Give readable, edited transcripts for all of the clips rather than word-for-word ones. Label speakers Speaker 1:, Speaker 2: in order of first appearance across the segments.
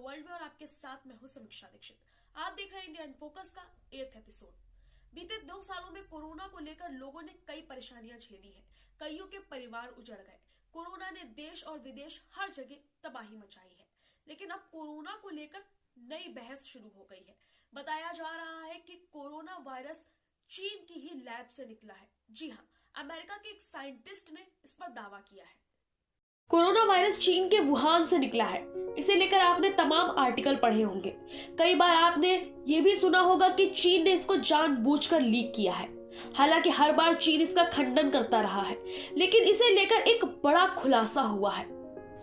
Speaker 1: World में और आपके साथ मैं हूं समीक्षा दीक्षित। आप देख रहे हैं इंडिया इन फोकस का 8th एपिसोड। बीते 2 सालों में कोरोना को लेकर लोगों ने कई परेशानियां झेली हैं। कईयों के परिवार उजड़ गए। कोरोना ने देश और विदेश हर जगह तबाही मचाई है। लेकिन अब कोरोना को लेकर नई बहस शुरू हो गई है। बताया जा रहा है कि कोरोना वायरस चीन की ही लैब से निकला है। जी हाँ, अमेरिका के एक साइंटिस्ट ने इस पर दावा किया है। कोरोना वायरस चीन के वुहान से निकला है। इसे लेकर आपने तमाम आर्टिकल पढ़े होंगे। कई बार आपने ये भी सुना होगा कि चीन ने इसको जानबूझकर लीक किया है। हालांकि हर बार चीन इसका खंडन करता रहा है, लेकिन इसे लेकर एक बड़ा खुलासा हुआ है।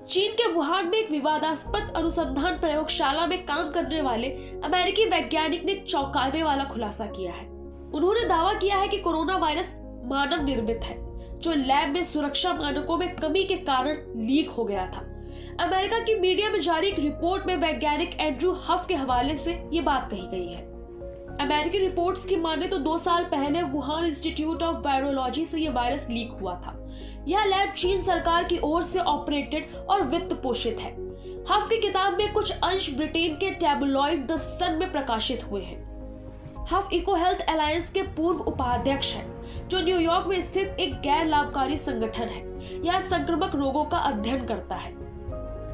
Speaker 1: चीन के वुहान में एक विवादास्पद अनुसंधान प्रयोगशाला में काम करने वाले अमेरिकी वैज्ञानिक ने चौंकाने वाला खुलासा किया है। उन्होंने दावा किया है कि कोरोना वायरस मानव निर्मित है, जो लैब में सुरक्षा मानकों में कमी के कारण लीक हो गया था। अमेरिका की मीडिया में जारी एक रिपोर्ट में वैज्ञानिक एंड्रू हफ के हवाले से ये बात कही गई है। अमेरिकी रिपोर्ट्स की माने तो 2 साल पहले वुहान इंस्टीट्यूट ऑफ वायरोलॉजी से ये वायरस लीक हुआ था। यह लैब चीन सरकार की ओर से ऑपरेटेड और वित्त पोषित है। हफ की किताब में कुछ अंश ब्रिटेन के टैबलॉइड द सन में प्रकाशित हुए हैं। हफ इको हेल्थ अलायंस के पूर्व उपाध्यक्ष हैं, जो न्यूयॉर्क में स्थित एक गैर लाभकारी संगठन है। यह संक्रामक रोगों का अध्ययन करता है।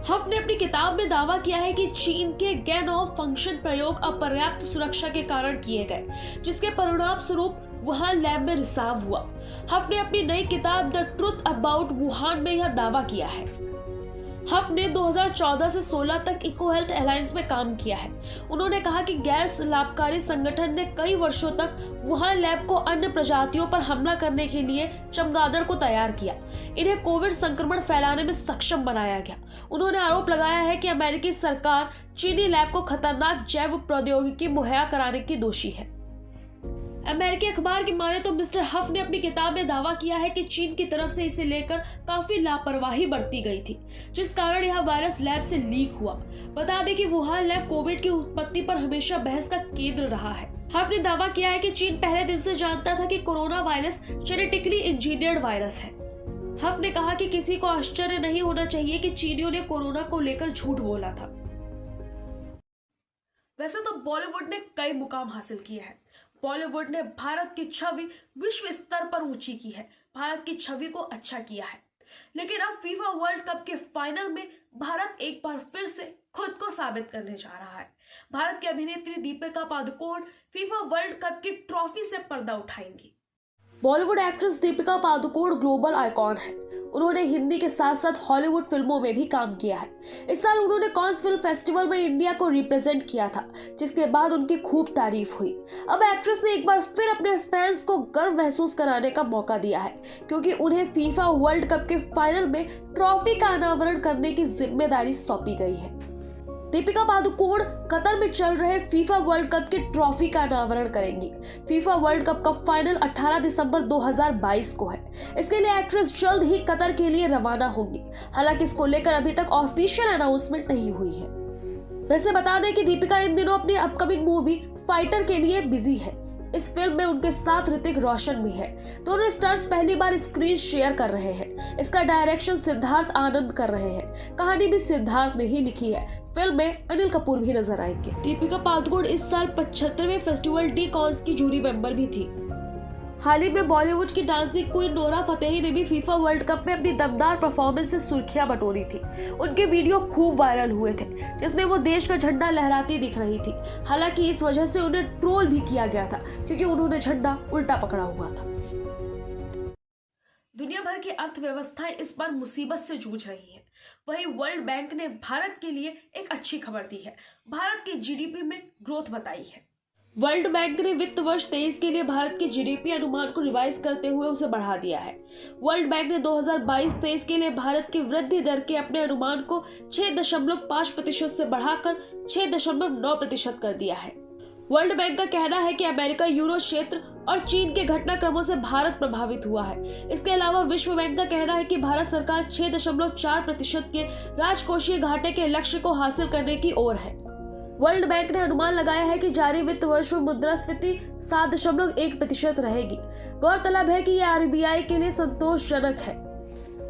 Speaker 1: हफ ने अपनी किताब में दावा किया है कि चीन के गैन ऑफ फंक्शन प्रयोग अपर्याप्त सुरक्षा के कारण किए गए, जिसके परिणाम स्वरूप वुहान लैब में रिसाव हुआ। हफ ने अपनी नई किताब द ट्रुथ अबाउट वुहान में यह दावा किया है। हफ ने 2014 से 16 तक इको हेल्थ अलायंस में काम किया है। उन्होंने कहा कि गैर लाभकारी संगठन ने कई वर्षों तक वुहान लैब को अन्य प्रजातियों पर हमला करने के लिए चमगादड़ को तैयार किया। इन्हें कोविड संक्रमण फैलाने में सक्षम बनाया गया। उन्होंने आरोप लगाया है कि अमेरिकी सरकार चीनी लैब को खतरनाक जैव प्रौद्योगिकी मुहैया कराने की दोषी है। अमेरिकी अखबार की माने तो मिस्टर हफ ने अपनी किताब में दावा किया है कि चीन की तरफ से इसे लेकर काफी लापरवाही बरती गई थी, जिस कारण यह वायरस लैब से लीक हुआ। बता दें कि वुहान लैब कोविड की उत्पत्ति पर हमेशा बहस का केंद्र रहा है। हफ ने दावा किया है कि चीन पहले दिन से जानता था कि corona virus genetically engineered virus है। हफ ने कहा कि किसी को आश्चर्य नहीं होना चाहिए कि चीनियों ने कोरोना को लेकर झूठ बोला था। वैसे तो बॉलीवुड ने कई मुकाम हासिल किए हैं। बॉलीवुड ने भारत की छवि विश्व स्तर पर ऊंची की है, भारत की छवि को अच्छा किया है। लेकिन अब फीफा वर्ल्ड कप के फाइनल में भारत एक बार फिर से खुद को साबित करने जा रहा है। भारत की अभिनेत्री Deepika Padukone FIFA world cup की ट्रॉफी से पर्दा उठाएंगी। Bollywood actress Deepika Padukone global icon है। उन्होंने हिंदी के साथ साथ हॉलीवुड फिल्मों में भी काम किया है। इस साल उन्होंने कांस फिल्म फेस्टिवल में इंडिया को रिप्रेजेंट किया था, जिसके बाद उनकी खूब तारीफ हुई। अब एक्ट्रेस ने एक बार फिर अपने फैंस को गर्व महसूस कराने का मौका दिया है, क्योंकि उन्हें फीफा वर्ल्ड कप के फाइनल में ट्रॉफी का अनावरण करने की जिम्मेदारी सौंपी गई है। दीपिका पादुकोण कतर में चल रहे फीफा वर्ल्ड कप की ट्रॉफी का अनावरण करेंगी। फीफा वर्ल्ड कप का फाइनल 18 दिसंबर 2022 को है। इसके लिए एक्ट्रेस जल्द ही कतर के लिए रवाना होंगी। हालांकि इसको लेकर अभी तक ऑफिशियल अनाउंसमेंट नहीं हुई है। वैसे बता दें कि दीपिका इन दिनों अपनी अपकमिंग मूवी फाइटर के लिए बिजी है। इस फिल्म में उनके साथ ऋतिक रोशन भी है। दोनों स्टार्स पहली बार स्क्रीन शेयर कर रहे हैं। इसका डायरेक्शन सिद्धार्थ आनंद कर रहे हैं। कहानी भी सिद्धार्थ ने ही लिखी है। फिल्म में अनिल कपूर भी नजर आएंगे। दीपिका पादुकोण इस साल 75वें फेस्टिवल डी कांस की जूरी मेंबर भी थी। हाल ही में बॉलीवुड की डांसिंग क्वीन नोरा फतेही ने भी फीफा वर्ल्ड कप में अपनी दमदार परफॉर्मेंस से सुर्खियां बटोरी थी। उनके वीडियो खूब वायरल हुए थे, जिसमें वो देश का झंडा लहराती दिख रही थी। हालांकि इस वजह से उन्हें ट्रोल भी किया गया था, क्योंकि उन्होंने झंडा उल्टा पकड़ा हुआ था। दुनिया भर की अर्थव्यवस्थाएं इस बार मुसीबत से जूझ रही है। वहीं वर्ल्ड बैंक ने भारत के लिए एक अच्छी खबर दी है। भारत की जीडीपी में ग्रोथ बताई है। वर्ल्ड बैंक ने वित्त वर्ष 23 के लिए भारत के जीडीपी अनुमान को रिवाइज करते हुए उसे बढ़ा दिया है। वर्ल्ड बैंक ने 2022-23 के लिए भारत की वृद्धि दर के अपने अनुमान को 6.5% से बढ़ाकर 6.9% कर दिया है। वर्ल्ड बैंक का कहना है कि अमेरिका, यूरो क्षेत्र और चीन के घटनाक्रमों से भारत प्रभावित हुआ है। इसके अलावा विश्व बैंक का कहना है कि भारत सरकार 6.4% के राजकोषीय घाटे के लक्ष्य को हासिल करने की ओर है। वर्ल्ड बैंक ने अनुमान लगाया है कि जारी वित्त वर्ष में मुद्रास्फीति 7.1% रहेगी। गौरतलब है कि यह आरबीआई के लिए संतोषजनक है।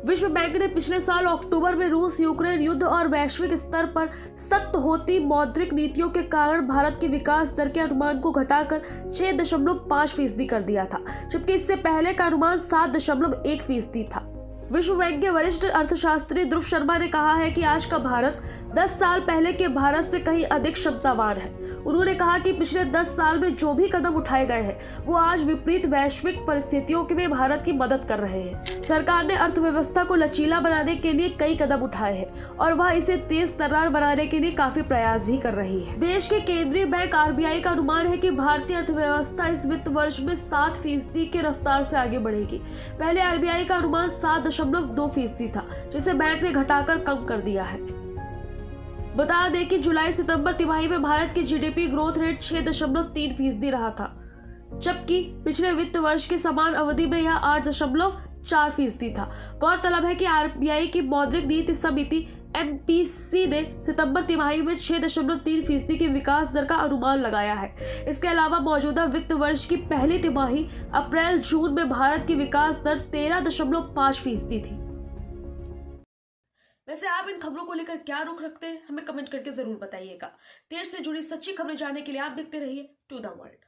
Speaker 1: विश्व बैंक ने पिछले साल अक्टूबर में रूस यूक्रेन युद्ध और वैश्विक स्तर पर सख्त होती मौद्रिक नीतियों के कारण भारत की विकास दर के अनुमान को घटाकर 6.5% कर दिया था, जबकि इससे पहले का अनुमान 7.1% था। विश्व बैंक के वरिष्ठ अर्थशास्त्री ध्रुव शर्मा ने कहा है कि आज का भारत 10 साल पहले के भारत से कहीं अधिक क्षमतावान है। उन्होंने कहा कि पिछले 10 साल में जो भी कदम उठाए गए हैं वो आज विपरीत वैश्विक परिस्थितियों में भारत की मदद कर रहे हैं। सरकार ने अर्थव्यवस्था को लचीला बनाने के लिए कई कदम उठाए हैं और वह इसे तेज तर्रार बनाने के लिए काफी प्रयास भी कर रही है। देश के केंद्रीय बैंक RBI का अनुमान है कि भारतीय अर्थव्यवस्था इस वित्त वर्ष में 7% की रफ्तार से आगे बढ़ेगी। पहले RBI का अनुमान 7.2% था, जिसे बैंक ने घटाकर कम कर दिया है। बता दें कि जुलाई सितंबर तिमाही में भारत की GDP ग्रोथ रेट 6.3% रहा था, जबकि पिछले वित्त वर्ष के समान अवधि में यह 8.4% था। गौरतलब है कि RBI की मौद्रिक नीति समिति MPC ने सितंबर तिमाही में 6.3% की विकास दर का अनुमान लगाया है। इसके अलावा मौजूदा वित्त वर्ष की पहली तिमाही अप्रैल जून में भारत की विकास दर 13.5% थी। वैसे आप इन खबरों को लेकर क्या रुख रखते हैं, हमें कमेंट करके जरूर बताइएगा। देश से जुड़ी सच्ची खबरें जानने के लिए आप देखते रहिए टू द वर्ल्ड।